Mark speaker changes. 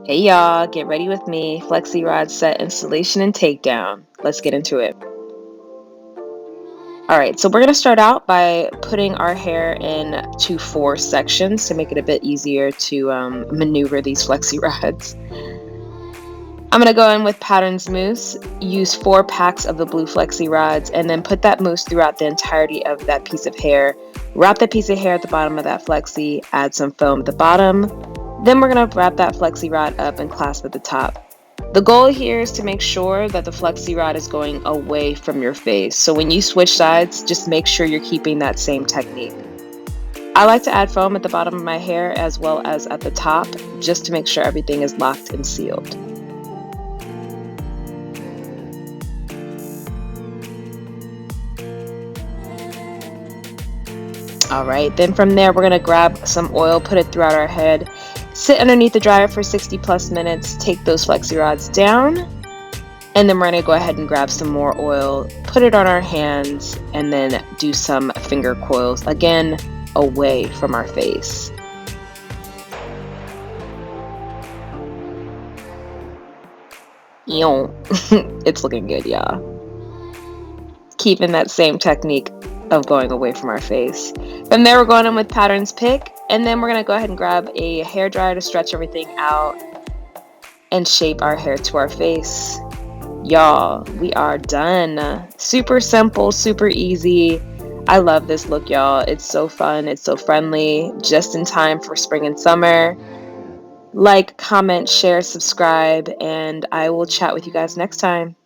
Speaker 1: Hey y'all, get ready with me. Flexirodset installation and takedown. Let's get into it. All right, so we're going to start out by putting our hair into 4 sections to make it a bit easier to maneuver these flexi rods. I'm going to go in with Pattern's mousse, use 4 packs of the blue flexi rods, and then put that mousse throughout the entirety of that piece of hair. Wrap that piece of hair at the bottom of that flexi, add some foam at the bottom. Then we're going to wrap that flexi rod up and clasp at the top. The goal here is to make sure that the flexi rod is going away from your face. So when you switch sides, just make sure you're keeping that same technique. I like to add foam at the bottom of my hair as well as at the top, just to make sure everything is locked and sealed. All right, then from there, we're gonna grab some oil, put it throughout our head, sit underneath the dryer for 60 plus minutes, take those flexi rods down, and then we're gonna go ahead and grab some more oil, put it on our hands, and then do some finger coils, again, away from our face. It's looking good, y'all. Keeping that same technique of going away from our face. From there, we're going in with Pattern's pick, and then we're gonna go ahead and grab a hair dryer to stretch everything out and shape our hair to our face. Y'all, we are done. Super simple, super easy. I love this look, y'all. It's so fun, it's so friendly, just in time for spring and summer. Like, comment, share, subscribe, and I will chat with you guys next time.